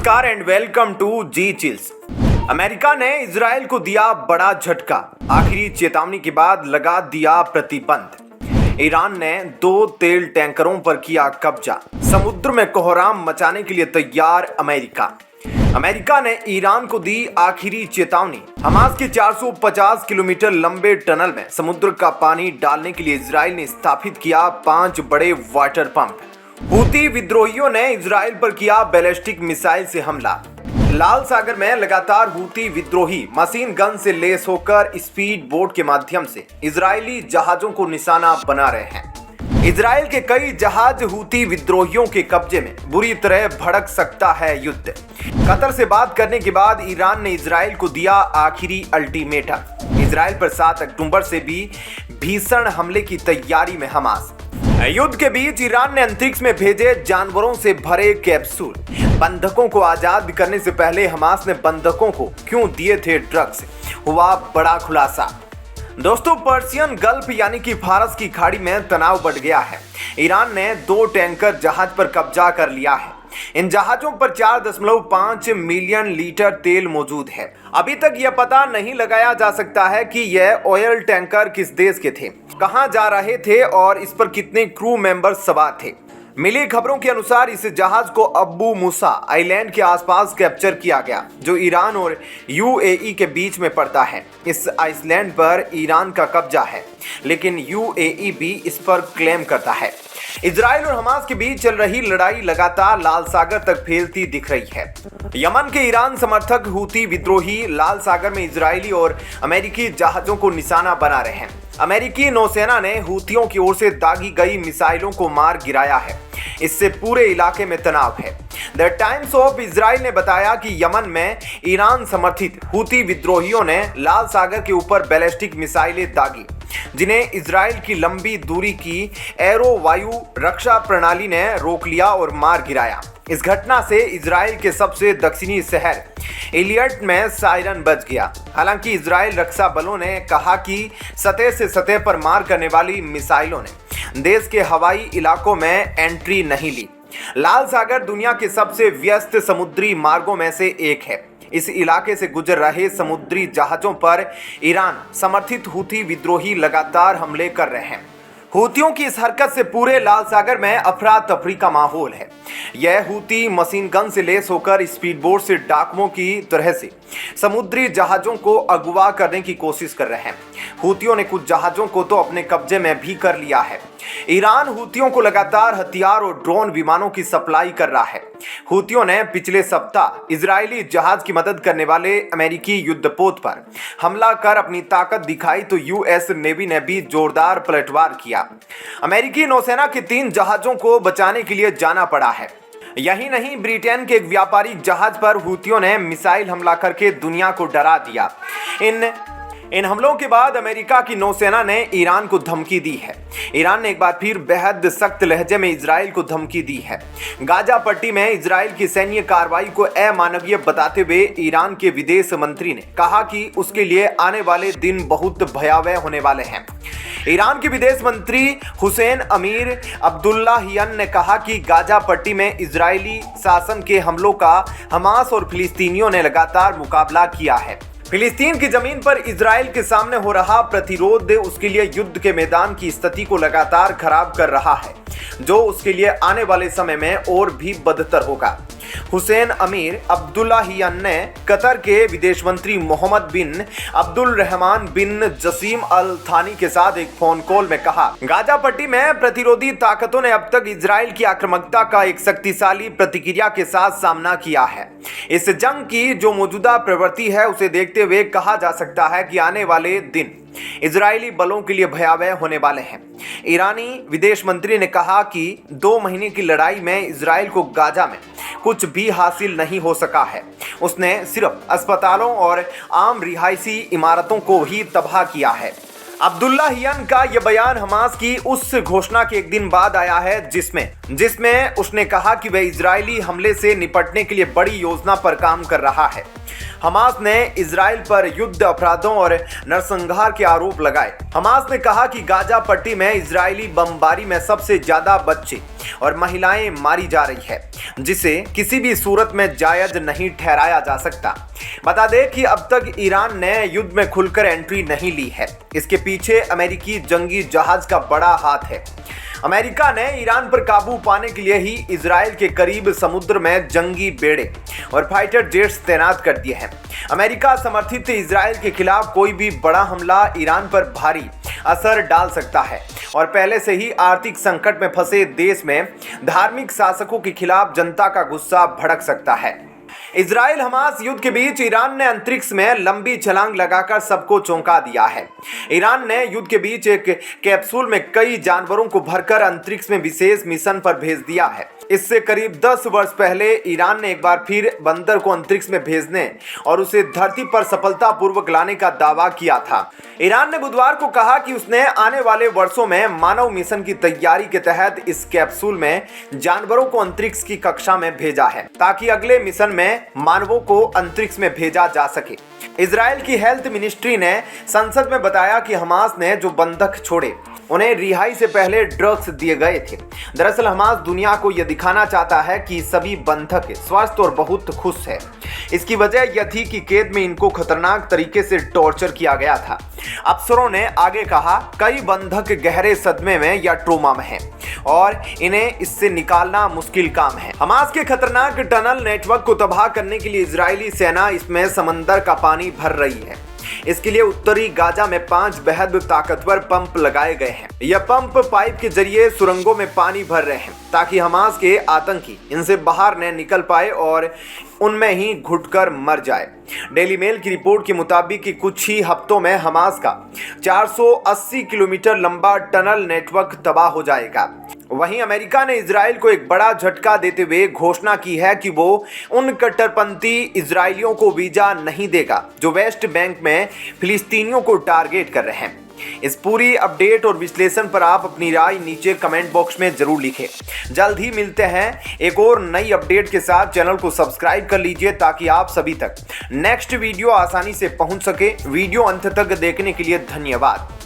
नमस्कार and welcome to Zee Chills. America ने Israel को दिया बड़ा झटका। आखिरी चेतावनी के बाद लगा दिया प्रतिबंध। ईरान ने 2 तेल टैंकरों पर किया कब्जा। समुद्र में कोहराम मचाने के लिए तैयार अमेरिका ने ईरान को दी आखिरी चेतावनी। हमास के 450 किलोमीटर लंबे टनल में समुद्र का पानी डालने के लिए इजराइल ने स्थापित किया 5 बड़े वाटर पंप। हूती विद्रोहियों ने इजराइल पर किया बैलिस्टिक मिसाइल से हमला। लाल सागर में लगातार हूती विद्रोही मशीन गन से लैस होकर स्पीड बोट के माध्यम से इजरायली जहाजों को निशाना बना रहे हैं। इजराइल के कई जहाज हूती विद्रोहियों के कब्जे में। बुरी तरह भड़क सकता है युद्ध। कतर से बात करने के बाद ईरान ने इजराइल को दिया आखिरी अल्टीमेटम। इजराइल पर 7 अक्टूबर से भी भीषण हमले की तैयारी में हमास। युद्ध के बीच ईरान ने अंतरिक्ष में भेजे जानवरों से भरे कैप्सूल। बंधकों को आजाद करने से पहले हमास ने बंधकों को क्यों दिए थे ड्रग्स, हुआ बड़ा खुलासा। दोस्तों, पर्शियन गल्फ यानी कि फारस की खाड़ी में तनाव बढ़ गया है। ईरान ने 2 टैंकर जहाज पर कब्जा कर लिया है। इन जहाजों पर 4.5 मिलियन लीटर तेल मौजूद है। अभी तक यह पता नहीं लगाया जा सकता है कि यह ऑयल टैंकर किस देश के थे, कहां जा रहे थे और इस पर कितने क्रू मेंबर्स सवार थे। मिली खबरों के अनुसार इस जहाज को अब्बू मूसा आइलैंड के आसपास कैप्चर किया गया, जो ईरान और यूएई के बीच में पड़ता है। इस आइलैंड पर ईरान का कब्जा है, लेकिन यूएई भी इस पर क्लेम करता है। इजराइल और हमास के बीच चल रही लड़ाई लगातार लाल सागर तक फैलती दिख रही है। यमन के ईरान समर्थक हूती विद्रोही लाल सागर में इजरायली और अमेरिकी जहाजों को निशाना बना रहे हैं। अमेरिकी नौसेना ने हूतियों की ओर से दागी गई मिसाइलों को मार गिराया है। इससे पूरे इलाके में तनाव है। द टाइम्स ऑफ इजराइल ने बताया कि यमन में ईरान समर्थित हूती विद्रोहियों ने लाल सागर के ऊपर बैलिस्टिक मिसाइलें दागी, जिन्हें इजराइल की लंबी दूरी की एरो वायु रक्षा प्रणाली ने रोक लिया और मार गिराया। इस घटना से इजराइल के सबसे दक्षिणी शहर इलियट में सायरन बज गया। हालांकि इजराइल रक्षा बलों ने कहा कि सतह से सतह पर मार करने वाली मिसाइलों ने देश के हवाई इलाकों में एंट्री नहीं ली। लाल सागर दुनिया के सबसे व्यस्त समुद्री मार्गों में से एक है। इस इलाके से गुजर रहे समुद्री जहाजों पर ईरान समर्थित हूती विद्रोही लगातार हमले कर रहे हैं। हूतियों की इस हरकत से पूरे लाल सागर में अफरा तफरी का माहौल है। यह हूती मशीन गन से लैस होकर स्पीड बोट से डाकुओं की तरह से समुद्री जहाजों को अगवा करने की कोशिश कर रहे हैं। हूतियों ने कुछ जहाजों को तो अपने कब्जे में भी कर लिया है। ईरान हूतियों को लगातार हथियार और ड्रोन विमानों की सप्लाई कर रहा है। हूतियों ने पिछले सप्ताह इजरायली जहाज की मदद करने वाले अमेरिकी युद्धपोत पर हमला कर अपनी ताकत दिखाई, तो यूएस नेवी ने भी जोरदार पलटवार किया। अमेरिकी नौसेना के 3 जहाजों को बचाने के लिए जाना पड़ा है। यही नहीं, ब्रिटेन के एक व्यापारिक जहाज पर हूतियों ने मिसाइल हमला करके दुनिया को डरा दिया। इन हमलों के बाद अमेरिका की नौसेना ने ईरान को धमकी दी है। ईरान ने एक बार फिर बेहद सख्त लहजे में इजराइल को धमकी दी है। गाजा पट्टी में इजराइल की सैन्य कार्रवाई को अमानवीय बताते हुए ईरान के विदेश मंत्री ने कहा कि उसके लिए आने वाले दिन बहुत भयावह होने वाले हैं। ईरान के विदेश मंत्री हुसैन अमीर अब्दुल्लाहियन ने कहा कि गाजा पट्टी में इजरायली शासन के हमलों का हमास और फिलिस्तीनियों ने लगातार मुकाबला किया है। फिलिस्तीन की जमीन पर इजराइल के सामने हो रहा प्रतिरोध उसके लिए युद्ध के मैदान की स्थिति को लगातार खराब कर रहा है, जो उसके लिए आने वाले समय में और भी बदतर होगा। हुसैन अमीर अब्दुल्लाहियन ने कतर के विदेश मंत्री मोहम्मद बिन अब्दुल रहमान बिन जसीम अल थानी के साथ एक फोन कॉल में कहा, गाजा पट्टी में प्रतिरोधी ताकतों ने अब तक इजराइल की आक्रामकता का एक शक्तिशाली प्रतिक्रिया के साथ सामना किया है। इस जंग की जो मौजूदा प्रवृत्ति है, उसे देखते हुए कहा जा सकता है कि आने वाले दिन इजरायली बलों के लिए भयावह होने वाले हैं। ईरानी विदेश मंत्री ने कहा कि 2 महीने की लड़ाई में इजराइल को गाजा में कुछ भी हासिल नहीं हो सका है। उसने सिर्फ अस्पतालों और आम रिहायशी इमारतों को ही तबाह किया है। अब्दुल्लाहियन का यह बयान हमास की उस घोषणा के एक दिन बाद आया है जिसमें उसने कहा कि वह इजरायली हमले से निपटने के लिए बड़ी योजना पर काम कर रहा है। हमास ने इजराइल पर युद्ध अपराधों और नरसंहार के आरोप लगाए। हमास ने कहा कि गाजा पट्टी में इजरायली बमबारी में सबसे ज्यादा बच्चे और महिलाएं मारी जा रही है, जिसे किसी भी सूरत में जायज नहीं ठहराया जा सकता। बता दें कि अब तक ईरान ने युद्ध में खुलकर एंट्री नहीं ली है। इसके पीछे अमेरिकी जंगी जहाज का बड़ा हाथ है। अमेरिका ने ईरान पर काबू पाने के लिए ही इजराइल के करीब समुद्र में जंगी बेड़े और फाइटर जेट्स तैनात कर दिए हैं। अमेरिका समर्थित इजराइल के खिलाफ कोई भी बड़ा हमला ईरान पर भारी असर डाल सकता है और पहले से ही आर्थिक संकट में फंसे देश में धार्मिक शासकों के खिलाफ जनता का गुस्सा भड़क सकता है। इजराइल हमास युद्ध के बीच ईरान ने अंतरिक्ष में लंबी छलांग लगाकर सबको चौंका दिया है। ईरान ने युद्ध के बीच एक कैप्सूल में कई जानवरों को भरकर अंतरिक्ष में विशेष मिशन पर भेज दिया है। इससे करीब 10 वर्ष पहले ईरान ने एक बार फिर बंदर को अंतरिक्ष में भेजने और उसे धरती पर सफलतापूर्वक लाने का दावा किया था। ईरान ने बुधवार को कहा कि उसने आने वाले वर्षों में मानव मिशन की तैयारी के तहत इस कैप्सूल में जानवरों को अंतरिक्ष की कक्षा में भेजा है, ताकि अगले मिशन में मानवों को अंतरिक्ष में भेजा जा सके। इजराइल की हेल्थ मिनिस्ट्री ने संसद में बताया कि हमास ने जो बंधक छोड़े उन्हें रिहाई से पहले ड्रग्स दिए गए थे। दरअसल हमास दुनिया को यह दिखाना चाहता है कि सभी बंधक स्वस्थ और बहुत खुश है। इसकी वजह यह थी कि कैद में इनको खतरनाक तरीके से टॉर्चर किया गया था। अफसरों ने आगे कहा, कई बंधक गहरे सदमे में या ट्रोमा में हैं और इन्हें इससे निकालना मुश्किल काम है। हमास के खतरनाक टनल नेटवर्क को तबाह करने के लिए इजरायली सेना इसमें समंदर का पानी भर रही है। इसके लिए उत्तरी गाजा में 5 बेहद ताकतवर पंप लगाए गए हैं। यह पंप पाइप के जरिए सुरंगों में पानी भर रहे हैं ताकि हमास के आतंकी इनसे बाहर न निकल पाए और उनमें ही घुटकर मर जाए। डेली मेल की रिपोर्ट के मुताबिक कि कुछ ही हफ्तों में हमास का 480 किलोमीटर लंबा टनल नेटवर्क तबाह हो जाएगा। वहीं अमेरिका ने इजराइल को एक बड़ा झटका देते हुए घोषणा की है कि वो उन कट्टरपंथी इजरायलियों को वीजा नहीं देगा जो वेस्ट बैंक में फिलिस्तीनियों को टारगेट कर रहे हैं। इस पूरी अपडेट और विश्लेषण पर आप अपनी राय नीचे कमेंट बॉक्स में जरूर लिखें। जल्द ही मिलते हैं एक और नई अपडेट के साथ। चैनल को सब्सक्राइब कर लीजिए ताकि आप सभी तक नेक्स्ट वीडियो आसानी से पहुंच सके। वीडियो अंत तक देखने के लिए धन्यवाद।